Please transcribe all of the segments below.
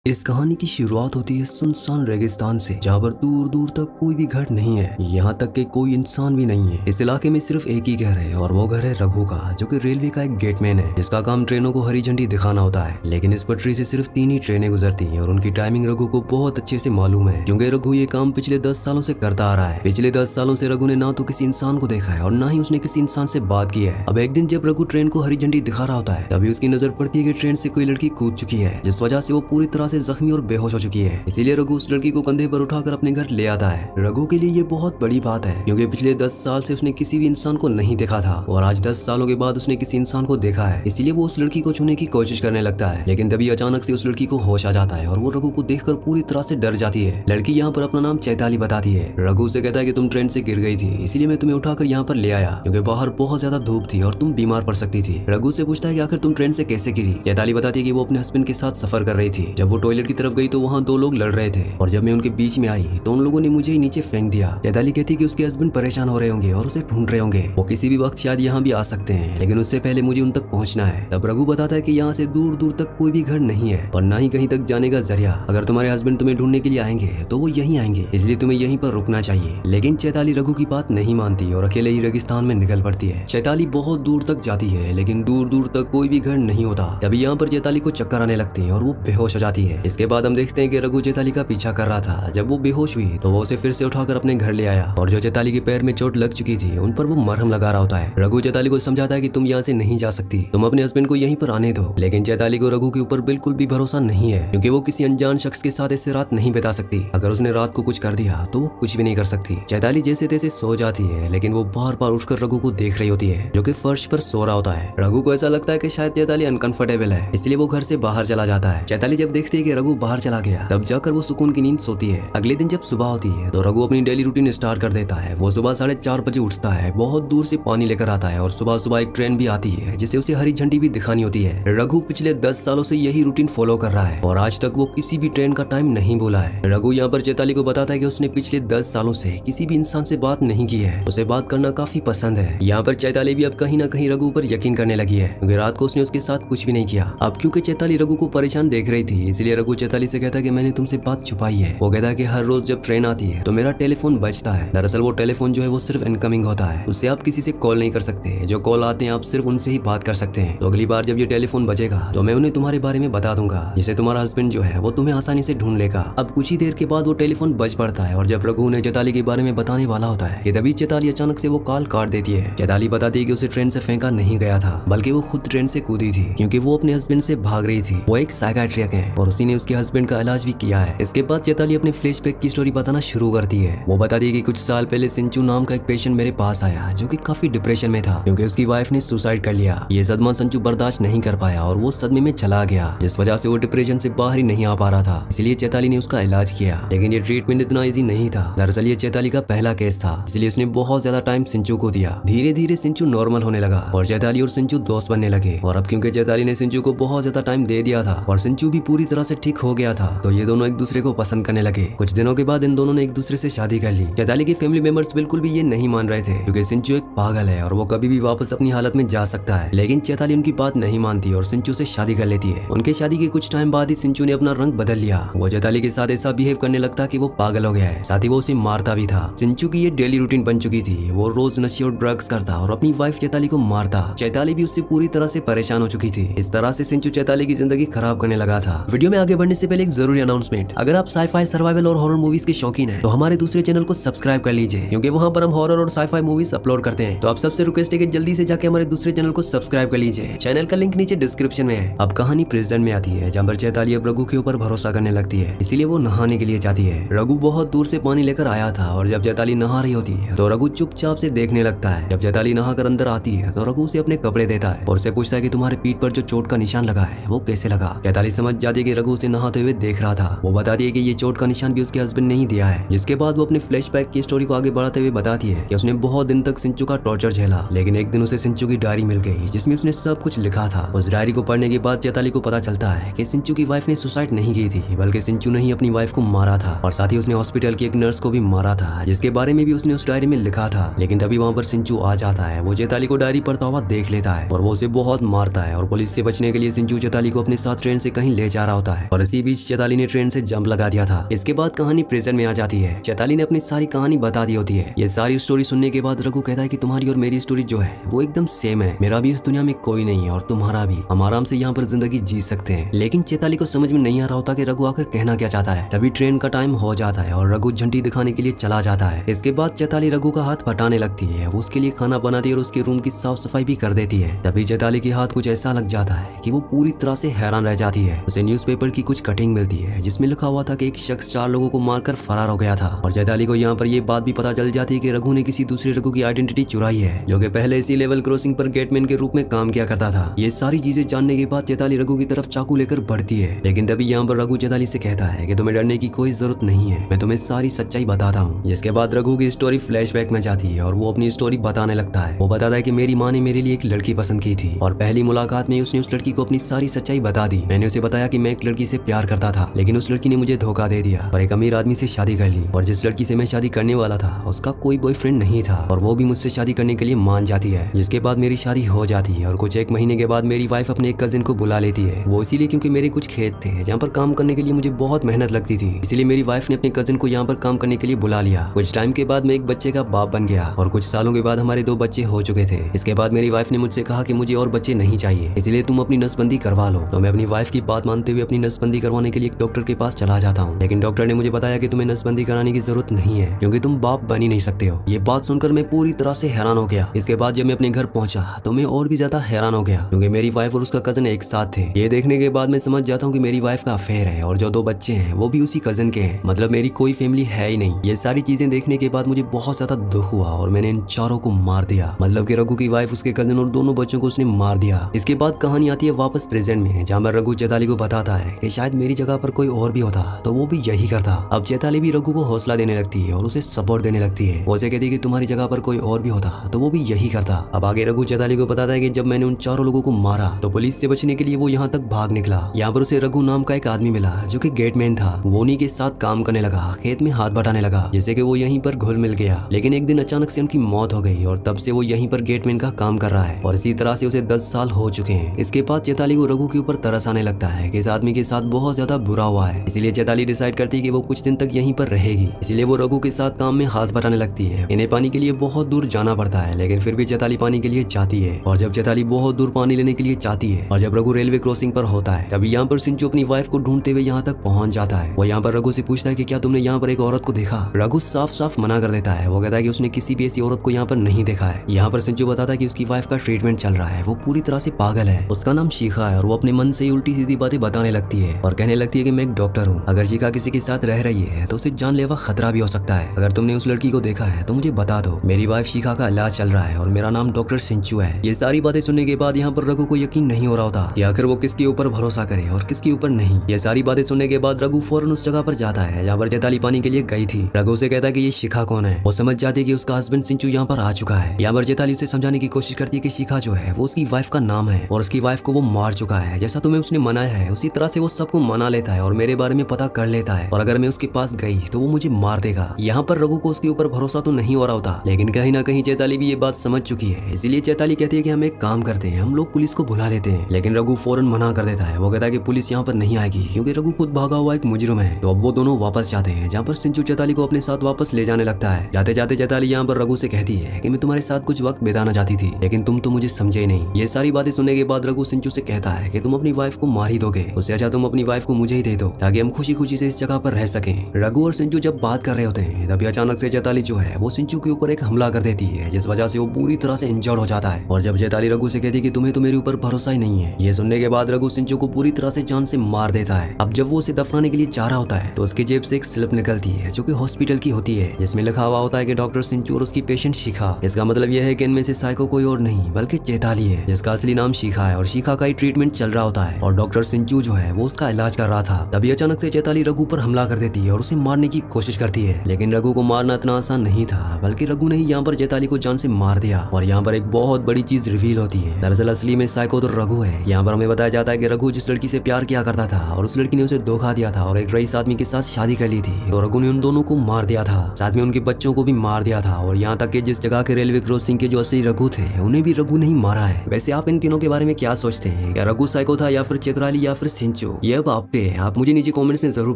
इस कहानी की शुरुआत होती है सुनसान रेगिस्तान से, जहाँ पर दूर दूर तक कोई भी घर नहीं है, यहाँ तक कि कोई इंसान भी नहीं है। इस इलाके में सिर्फ एक ही घर है और वो घर है रघु का, जो कि रेलवे का एक गेटमैन है, जिसका काम ट्रेनों को हरी झंडी दिखाना होता है। लेकिन इस पटरी से सिर्फ 3 ही ट्रेनें गुजरती हैं और उनकी टाइमिंग रघु को बहुत अच्छे से मालूम है, क्योंकि रघु ये काम पिछले 10 सालों से करता आ रहा है। पिछले 10 सालों से रघु ने ना तो किसी इंसान को देखा है और ना ही उसने किसी इंसान से बात की है। अब एक दिन जब रघु ट्रेन को हरी झंडी दिखा रहा होता है, तभी उसकी नजर पड़ती है कि ट्रेन से कोई लड़की कूद चुकी है, जिस वजह से वो पूरी तरह से जख्मी और बेहोश हो चुकी है। इसीलिए रघु उस लड़की को कंधे पर उठाकर अपने घर ले आता है। रघु के लिए ये बहुत बड़ी बात है, क्योंकि पिछले 10 साल से उसने किसी भी इंसान को नहीं देखा था और आज 10 सालों के बाद उसने किसी इंसान को देखा है। इसीलिए वो उस लड़की को छूने की कोशिश करने लगता है, लेकिन तभी अचानक से उस लड़की को होश आ जाता है और वो रघु को देखकर पूरी तरह से डर जाती है। लड़की यहाँ पर अपना नाम चैताली बताती है। रघु से कहता है कि तुम ट्रेन से गिर गई थी, इसीलिए मैं तुम्हें उठाकर यहाँ पर ले आया, क्योंकि बाहर बहुत ज्यादा धूप थी और तुम बीमार पड़ सकती थी। रघु से पूछता है कि आखिर तुम ट्रेन से कैसे गिरी। चैताली बताती है कि वो अपने हस्बैंड के साथ सफर कर रही थी। जब वो टॉयलेट की तरफ गई तो वहाँ 2 लोग लड़ रहे थे और जब मैं उनके बीच में आई तो उन लोगों ने मुझे ही नीचे फेंक दिया। चैताली कहती है कि उसके हस्बैंड परेशान हो रहे होंगे और उसे ढूंढ रहे होंगे, वो किसी भी वक्त शायद यहाँ भी आ सकते हैं, लेकिन उससे पहले मुझे उन तक पहुँचना है। तब रघु बताता है कि यहाँ से दूर दूर तक कोई भी घर नहीं है और न ही कहीं तक जाने का जरिया। अगर तुम्हारे हस्बैंड तुम्हें ढूंढने के लिए आएंगे तो वो यहीं आएंगे, इसलिए तुम्हें यहीं पर रुकना चाहिए। लेकिन चैताली रघु की बात नहीं मानती और अकेले ही रेगिस्तान में निकल पड़ती है। चैताली बहुत दूर तक जाती है, लेकिन दूर दूर तक कोई भी घर नहीं होता। तभी यहाँ पर चैताली को चक्कर आने लगते हैं और वो बेहोश हो जाती है। इसके बाद हम देखते हैं कि रघु चैताली का पीछा कर रहा था। जब वो बेहोश हुई तो वो उसे फिर से उठाकर अपने घर ले आया और जो चैताली के पैर में चोट लग चुकी थी उन पर वो मरहम लगा रहा होता है। रघु चैताली को समझाता है कि तुम यहाँ से नहीं जा सकती, तुम अपने हस्बैंड को यहीं पर आने दो। लेकिन चैताली को रघु के ऊपर बिल्कुल भी भरोसा नहीं है, क्योंकि वो किसी अनजान शख्स के साथ ऐसे रात नहीं बिता सकती। अगर उसने रात को कुछ कर दिया तो वो कुछ भी नहीं कर सकती। चैताली जैसे तैसे सो जाती है, लेकिन वो बार बार उठकर रघु को देख रही होती है, जो कि फर्श पर सो रहा होता है। रघु को ऐसा लगता है कि शायद चैताली अनकंफर्टेबल है, इसलिए वो घर से बाहर चला जाता है। चैताली जब देखती है कि रघु बाहर चला गया, तब जाकर वो सुकून की नींद सोती है। अगले दिन जब सुबह होती है तो रघु अपनी डेली रूटीन स्टार्ट कर देता है। वो सुबह 4:30 बजे उठता है, बहुत दूर से पानी लेकर आता है और सुबह सुबह एक ट्रेन भी आती है जिसे उसे हरी झंडी भी दिखानी होती है। रघु पिछले 10 सालों से यही रूटीन फॉलो कर रहा है और आज तक वो किसी भी ट्रेन का टाइम नहीं बोला है। रघु यहाँ पर चैताली को बताता है कि उसने पिछले 10 सालों से किसी भी इंसान से बात नहीं की है, उसे बात करना काफी पसंद है। यहाँ पर चैताली भी अब कहीं ना कहीं रघु पर यकीन करने लगी है, क्योंकि रात को उसने उसके साथ कुछ भी नहीं किया। अब क्योंकि चैताली रघु को परेशान देख रही थी, इसलिए रघु चैताली से कहता है कि मैंने तुमसे बात छुपाई है। वो कहता है कि हर रोज जब ट्रेन आती है तो मेरा टेलीफोन बजता है। दरअसल वो टेलीफोन जो है वो सिर्फ इनकमिंग होता है, उससे आप किसी से कॉल नहीं कर सकते। जो कॉल आते हैं आप सिर्फ उनसे ही बात कर सकते हैं। तो अगली बार जब ये टेलीफोन बजेगा तो मैं उन्हें तुम्हारे बारे में बता दूंगा, जिससे तुम्हारा हस्बैंड जो है वो तुम्हें आसानी से ढूंढ लेगा। अब कुछ ही देर के बाद वो टेलीफोन बज पड़ता है और जब रघु उन्हें चैताली के बारे में बताने वाला होता है कि तभी चैताली अचानक से वो कॉल काट देती है। चैताली बताती है कि उसे ट्रेन से फेंका नहीं गया था, बल्कि वो खुद ट्रेन से कूदी थी, क्योंकि वो अपने हस्बैंड से भाग रही थी। वो एक साइकियाट्रिस्ट है और उसी ने उसके हस्बैंड का इलाज भी किया है। इसके बाद चैताली अपने फ्लैशबैक की स्टोरी बताना शुरू करती है। वो बताती है कि कुछ साल पहले सिंचू नाम का एक पेशेंट मेरे पास आया, जो कि काफी डिप्रेशन में था, क्योंकि उसकी वाइफ ने सुसाइड कर लिया। ये सदमा संचू बर्दाश्त नहीं कर पाया और वो सदमे में चला गया, जिस वजह से वो डिप्रेशन से बाहर ही नहीं आ पा रहा था। इसलिए चैताली ने उसका इलाज किया, लेकिन ये ट्रीटमेंट इतना इजी नहीं था। दरअसल ये चैताली का पहला केस था, इसलिए उसने बहुत ज्यादा टाइम सिंचू को दिया। धीरे धीरे सिंचू नॉर्मल होने लगा और चैताली और सिंचू दोस्त बनने लगे। और अब क्योंकि चैताली ने सिंचू को बहुत ज्यादा टाइम दे दिया था और सिंचू भी पूरी तरह से ठीक हो गया था, तो ये दोनों एक दूसरे को पसंद करने लगे। कुछ दिनों के बाद इन दोनों ने एक दूसरे से शादी कर ली। चैताली के फैमिली मेंबर्स बिल्कुल भी ये नहीं मान रहे थे, क्योंकि सिंचू एक पागल है और वो कभी भी वापस अपनी हालत में जा सकता है। लेकिन चैताली उनकी बात नहीं मानती और सिंचू से शादी कर लेती है। उनके शादी के कुछ टाइम बाद ही सिंचू ने अपना रंग बदल लिया। वो चैताली के साथ ऐसा बिहेव करने लगता कि वो पागल हो गया है, साथ ही वो उसे मारता भी था। सिंचू की ये डेली रूटीन बन चुकी थी। वो रोज नशे और ड्रग्स करता और अपनी वाइफ चैताली को मारता। चैताली भी उससे पूरी तरह से परेशान हो चुकी थी। इस तरह से सिंचू चैताली की जिंदगी खराब करने लगा था। वीडियो में आगे बढ़ने से पहले एक जरूरी अनाउंसमेंट, अगर आप साईफाई, सर्वाइवल और हॉरर मूवीज के शौकीन हैं, तो हमारे दूसरे चैनल को सब्सक्राइब कर लीजिए, क्योंकि वहाँ पर हम हॉरर और साईफाई मूवीज अपलोड करते हैं। तो आप सबसे रिक्वेस्ट है कि जल्दी से जाके हमारे दूसरे चैनल को सब्सक्राइब कर लीजिए। चैनल का लिंक नीचे डिस्क्रिप्शन में है। अब कहानी प्रेजेंट में आती है, जहाँ पर चैताली अब रघु के ऊपर भरोसा करने लगती है, इसीलिए वो नहाने के लिए जाती है। रघु बहुत दूर से पानी लेकर आया था और जब चैताली नहा रही होती है तो रघु चुपचाप से देखने लगता है। जब चैताली नहाकर अंदर आती है तो रघु उसे अपने कपड़े देता है और उसे पूछता है कि तुम्हारे पीठ पर जो चोट का निशान लगा है वो कैसे लगा। चैताली समझ जाती है कि रघु उसे नहाते हुए देख रहा था। वो बताती है कि ये चोट का निशान भी उसके हस्बैंड ने ही दिया है। जिसके बाद वो अपने फ्लैशबैक की स्टोरी को आगे बढ़ाते हुए बताती है कि उसने बहुत दिन तक सिंचू का टॉर्चर झेला, लेकिन एक दिन उसे सिंचू की डायरी मिल गई, जिसमें उसने सब कुछ लिखा था। उस डायरी को पढ़ने के बाद चैताली को पता चलता है कि सिंचू की वाइफ ने सुसाइड नहीं की थी, बल्कि सिंचू ने ही अपनी वाइफ को मारा था और साथ ही उसने हॉस्पिटल की एक नर्स को भी मारा था, जिसके बारे में भी उसने उस डायरी में लिखा था। लेकिन तभी वहाँ पर सिंचू आ जाता है। वो चैताली को डायरी पढ़ता हुआ देख लेता है और वो उसे बहुत मारता है और पुलिस से बचने के लिए सिंचू चैताली को अपने साथ ट्रेन से कहीं ले जा रहा होता है और इसी बीच चैताली ने ट्रेन से जंप लगा दिया था। इसके बाद कहानी प्रेजेंट में आ जाती है। चैताली ने अपनी सारी कहानी बता दी होती है। ये सारी स्टोरी सुनने के बाद रघु कहता है कि तुम्हारी और मेरी स्टोरी जो है वो एकदम सेम है। मेरा भी इस दुनिया में कोई नहीं है और तुम्हारा भी। हम आराम से यहाँ पर जिंदगी जी सकते हैं। लेकिन चैताली को समझ में नहीं आ रहा होता कि रघु आकर कहना क्या चाहता है। तभी ट्रेन का टाइम हो जाता है और रघु झंडी दिखाने के लिए चला जाता है। इसके बाद चैताली रघु का हाथ पटाने लगती है। वो उसके लिए खाना बनाती है और उसके रूम की साफ सफाई भी कर देती है। तभी चैताली के हाथ कुछ ऐसा लग जाता है कि वो पूरी तरह से हैरान रह जाती है। उसे न्यूज़पेपर की कुछ कटिंग मिलती है जिसमें लिखा हुआ था कि एक शख्स 4 लोगों को मारकर फरार हो गया था। और चैताली को यहाँ पर ये बात भी पता चल जाती है कि रघु ने किसी दूसरे रघु की आइडेंटिटी चुराई है, जो कि पहले इसी लेवल क्रॉसिंग पर गेटमैन के रूप में काम किया करता था। ये सारी चीजें जानने के बाद चैताली रघु की तरफ चाकू लेकर बढ़ती है। लेकिन तभी यहाँ पर रघु चैताली से कहता है कि तुम्हें डरने की कोई जरूरत नहीं है, मैं तुम्हें सारी सच्चाई बताता हूँ। जिसके बाद रघु की स्टोरी फ्लैशबैक में जाती है और वो अपनी स्टोरी बताने लगता है। वो बताता है कि मेरी माँ ने मेरे लिए एक लड़की पसंद की थी और पहली मुलाकात में उसने उस लड़की को अपनी सारी सच्चाई बता दी। मैंने उसे बताया कि मैं एक लड़की से प्यार करता था, लेकिन उस लड़की ने मुझे धोखा दे दिया और एक अमीर आदमी से शादी कर ली। और जिस लड़की से मैं शादी करने वाला था उसका कोई बॉयफ्रेंड नहीं था और वो भी मुझसे शादी करने के लिए मान जाती है। जिसके बाद मेरी शादी हो जाती है और कुछ 1 महीने के बाद मेरी वाइफ अपने एक कजिन को बुला लेती है। वो इसीलिए क्योंकि मेरे कुछ खेत थे जहाँ पर काम करने के लिए मुझे बहुत मेहनत लगती थी, इसलिए मेरी वाइफ ने अपने कजिन को यहाँ पर काम करने के लिए बुला लिया। कुछ टाइम के बाद मैं एक बच्चे का बाप बन गया और कुछ सालों के बाद हमारे 2 बच्चे हो चुके थे। इसके बाद मेरी वाइफ ने मुझसे कहा कि मुझे और बच्चे नहीं चाहिए, इसलिए तुम अपनी नसबंदी करवा लो। तो मैं अपनी वाइफ की बात मानते हुए अपनी नसबंदी करवाने के लिए एक डॉक्टर के पास चला जाता हूँ। लेकिन डॉक्टर ने मुझे बताया कि तुम्हें नसबंदी कराने की जरूरत नहीं है क्योंकि तुम बाप बन ही नहीं सकते हो। ये बात सुनकर मैं पूरी तरह से हैरान हो गया। इसके बाद जब मैं अपने घर पहुंचा तो मैं और भी ज्यादा हैरान हो गया क्योंकि मेरी वाइफ और उसका कजन एक साथ थे। ये देखने के बाद मैं समझ जाता हूँ कि मेरी वाइफ का अफेयर है और जो 2 बच्चे हैं वो भी उसी कजन के हैं, मतलब मेरी कोई फैमिली है ही नहीं। ये सारी चीजें देखने के बाद मुझे बहुत ज्यादा दुख हुआ और मैंने इन चारों को मार दिया, मतलब कि रघु की वाइफ, उसके कजन और दोनों बच्चों को उसने मार दिया। इसके बाद कहानी आती है वापस प्रेजेंट में, जहाँ पर रघु चैताली को बताता है कि शायद मेरी जगह पर कोई और भी होता तो वो भी यही करता। अब चैताली भी रघु को हौसला देने लगती है और उसे सपोर्ट देने लगती है। वो उसे कहती है कि तुम्हारी जगह पर कोई और भी होता तो वो भी यही करता। अब आगे रघु चैताली को बताता है कि जब मैंने उन 4 लोगों को मारा तो पुलिस से बचने के लिए वो यहाँ तक भाग निकला। यहाँ पर उसे रघु नाम का एक आदमी मिला जो कि गेटमैन था। वो उन्हीं के साथ काम करने लगा, खेत में हाथ बटाने लगा, जिससे कि वो यहीं पर घुल मिल गया। लेकिन एक दिन अचानक से उनकी मौत हो गई और तब से वो यहीं पर गेटमैन का काम कर रहा है और इसी तरह से उसे 10 साल हो चुके हैं। इसके बाद चैताली को रघु के ऊपर तरस आने लगता है कि इस आदमी के साथ बहुत ज्यादा बुरा हुआ है, इसलिए चैताली डिसाइड करती है कि वो कुछ दिन तक यहीं पर रहेगी। इसलिए वो रघु के साथ काम में हाथ बटाने लगती है। इन्हें पानी के लिए बहुत दूर जाना पड़ता है, लेकिन फिर भी चैताली पानी के लिए जाती है। और जब चैताली बहुत दूर पानी लेने के लिए जाती है और जब रघु रेलवे क्रॉसिंग पर होता है तभी यहाँ पर सिंचू अपनी वाइफ को ढूंढते हुए यहाँ तक पहुंच जाता है। वो यहाँ पर रघु से पूछता है कि क्या तुमने यहाँ पर एक औरत को देखा? रघु साफ साफ मना कर देता है। वो कहता है कि उसने किसी भी ऐसी औरत को यहाँ पर नहीं देखा है। यहाँ पर सिंचू बताता है कि उसकी वाइफ का ट्रीटमेंट चल रहा है, वो पूरी तरह से पागल है, उसका नाम शिखा है और वो अपने मन से ही उल्टी सीधी बातें बताने लगती है और कहने लगती है कि मैं एक डॉक्टर हूँ, अगर शिखा किसी के साथ रह रही है तो उसे जानलेवा खतरा भी हो सकता है। अगर तुमने उस लड़की को देखा है तो मुझे बता दो, मेरी वाइफ शिखा का इलाज चल रहा है और मेरा नाम डॉक्टर सिंचू है। ये सारी बातें सुनने के बाद यहाँ पर रघु को यकीन नहीं हो रहा होता कि आखिर वो किसके ऊपर भरोसा करे और किसके ऊपर नहीं। ये सारी बातें सुनने के बाद रघु फौरन उस जगह पर जाता है जहाँ पर चैताली पानी के लिए गई थी। रघु से कहता है कि ये शिखा कौन है। वो समझ जाती है कि उसका हस्बैंड सिंचू यहाँ पर आ चुका है। यहाँ पर चैताली उसे समझाने की कोशिश करती है कि शिखा जो है वो उसकी वाइफ का नाम है और उसकी वाइफ को वो मार चुका है। जैसा तुम्हें उसने मनाया है उसी तरह से वो सबको मना लेता है और मेरे बारे में पता कर लेता है और अगर मैं उसके पास गई तो वो मुझे मार देगा। यहाँ पर रघु को उसके ऊपर भरोसा तो नहीं हो रहा होता, लेकिन कहीं ना कहीं चैताली भी ये बात समझ चुकी है। इसीलिए चैताली कहती है कि हम एक काम करते हैं, हम लोग पुलिस को बुला लेते हैं। लेकिन रघु फौरन मना कर देता है। वो कहता है कि पुलिस यहाँ पर नहीं आएगी क्योंकि रघु खुद भागा हुआ एक मुजरिम है। तो अब वो दोनों वापस जाते हैं जहाँ पर सिंचू चैताली को अपने साथ वापस ले जाने लगता है। जाते जाते चैताली यहाँ पर रघु से कहती है कि मैं तुम्हारे साथ कुछ वक्त बिताना चाहती थी, लेकिन तुम तो मुझे समझे नहीं। ये सारी बातें सुनने के बाद रघु सिंचू से कहता है कि तुम अपनी वाइफ को मार ही दोगे, उससे अच्छा तुम अपनी वाइफ को मुझे ही दे दो ताकि हम खुशी खुशी से इस जगह पर रह सकें। रघु और सिंचू जब बात कर रहे होते हैं तभी अचानक से चैताली जो है वो सिंचू के ऊपर एक हमला कर देती है, जिस वजह से वो पूरी तरह से इंजर्ड हो जाता है। और जब चैताली रघु से कहती है कि तुम्हें तो मेरे ऊपर भरोसा ही नहीं है, ये सुनने के बाद रघु सिंचू को पूरी तरह से जान से मार देता है। अब जब वो उसे दफनाने के लिए जा रहा होता है तो उसकी जेब से एक स्लिप निकलती है जो कि हॉस्पिटल की होती है, जिसमें लिखा हुआ होता है कि डॉक्टर सिंचू और उसकी पेशेंट शिखा। इसका मतलब यह है कि इनमें से साइको कोई और नहीं बल्कि चैताली है, जिसका असली नाम शिखा है और शिखा का ही ट्रीटमेंट चल रहा होता है और डॉक्टर सिंचू जो है वो उसका इलाज कर रहा था। तभी अचानक से चैताली रघु पर हमला कर देती है और उसे मारने की कोशिश करती है, लेकिन रघु को मारना इतना आसान नहीं था, बल्कि रघु ने ही यहाँ पर चैताली को जान से मार दिया। और यहाँ पर एक बहुत बड़ी चीज रिवील होती है। दरअसल असली में साइको तो रघु है। यहाँ पर हमें बताया जाता है कि रघु जिस लड़की से प्यार किया करता था और उस लड़की ने उसे धोखा दिया था और एक रईस आदमी के साथ शादी कर ली थी, तो रघु ने उन दोनों को मार दिया था, साथ में उनके बच्चों को भी मार दिया था। और यहाँ तक कि जिस जगह के रेलवे क्रॉसिंग के जो असली रघु थे उन्हें भी रघु ने ही मारा है। वैसे आप इन तीनों के बारे में क्या सोचते हैं? क्या रघु साइको था या फिर चैताली या फिर सिंचू? जो ये अब आप पे है। आप मुझे नीचे कमेंट्स में जरूर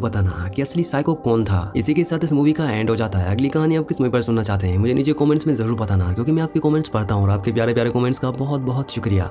बताना कि असली साइको कौन था। इसी के साथ इस मूवी का एंड हो जाता है। अगली कहानी आप किस मूवी पर सुनना चाहते हैं मुझे नीचे कमेंट्स में जरूर बताना, क्योंकि मैं आपके कमेंट्स पढ़ता हूँ और आपके प्यारे प्यारे कमेंट्स का बहुत बहुत शुक्रिया।